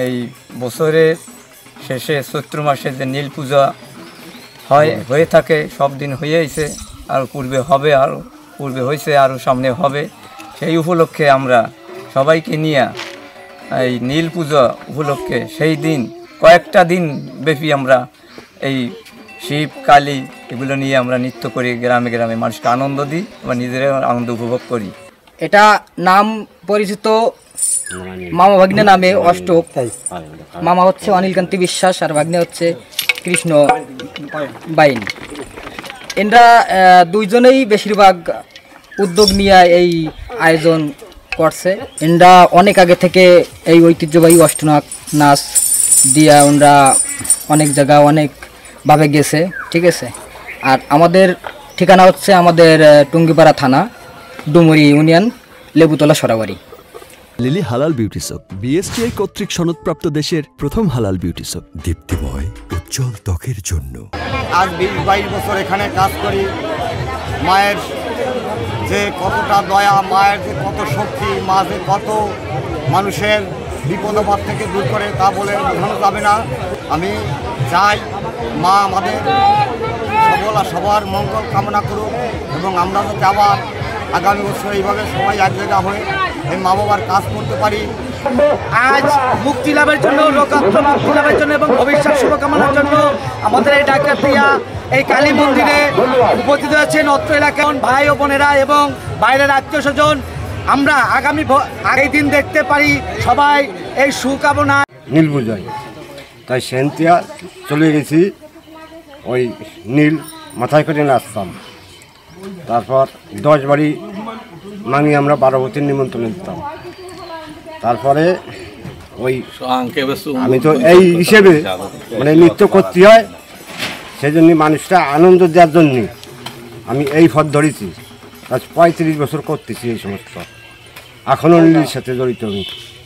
এই বছরের শেষে চৈত্র মাসে যে নীল পূজা হয়ে থাকে, সব দিন হয়েছে, আর পূর্বে হবে, আর পূর্বে হয়েছে, আরও সামনে হবে। সেই উপলক্ষে আমরা সবাইকে নিয়ে এই নীল পূজা উপলক্ষে সেই দিন কয়েকটা দিন ব্যাপী আমরা এই শিব কালী এগুলো নিয়ে আমরা নৃত্য করি, গ্রামে গ্রামে মানুষকে আনন্দ দিই বা নিজেরা আনন্দ উপভোগ করি। এটা নাম পরিচিত মামা ভাগ্নে নামে অষ্টক। মামা হচ্ছে অনিলকান্তি বিশ্বাস আর ভাগ্নে হচ্ছে কৃষ্ণ বাইন। এরা দুইজনেই বেশিরভাগ উদ্যোগ নিয়ে এই আয়োজন করছে। এরা অনেক আগে থেকে এই ঐতিহ্যবাহী অষ্টনাগ নাচ দিয়া ওরা অনেক জায়গা অনেকভাবে গেছে, ঠিক আছে। আর আমাদের ঠিকানা হচ্ছে আমাদের টুঙ্গিপাড়া থানা, ডুমুরি ইউনিয়ন, লেবুতলা সরাবাড়ি। লিলি হালাল বিউটি সোপ, বিএসটিআই কর্তৃক সনদপ্রাপ্ত দেশের প্রথম হালাল বিউটি সোপ, দীপ্তিময় উজ্জ্বল ত্বকের জন্য। আজ 20-22 বছর এখানে কাজ করি। মায়ের যে কতটা দয়া, মায়ের যে কত শক্তি, মা যে কত মানুষের বিপদাবাদ থেকে দূর করে তা বলে বোঝানো যাবে না। আমি চাই মা আমাদের সবার মঙ্গল কামনা করুক এবং আমরা যাতে আবার আগামী বছর এইভাবে সবাই এক জায়গা হয়ে এই মা বাবার কাজ করতে পারি। আজ মুক্তি লাভের জন্য, লোকাত্ম মুক্তি লাভের জন্য এবং ভবিষ্যৎ শুভকামনার জন্য আমাদের এই ডাকাতিয়া এই কালী মন্দিরে উপস্থিত আছেন অত্র এলাকার ভাই ও বোনেরা এবং বাইরের আত্মীয় স্বজন। আমরা আগামী এই দিন দেখতে পারি সবাই এই শুভকামনা। নীল পূজায় তাই সেন্তিয়া চলে গেছি, ওই নীল মাথায় করে নাচতাম। তারপর 10 বাড়ি মাঙি আমরা 12বতীর নিমন্ত্রণ দিতাম। তারপরে ওই আমি তো এই হিসেবে মানে নৃত্য করতে হয়, সেই জন্য মানুষটা আনন্দ দেওয়ার জন্য আমি এই পথ ধরেছি। আজ 35 বছর করতেছি এই সমস্ত, এখনও নীলের সাথে জড়িত আমি।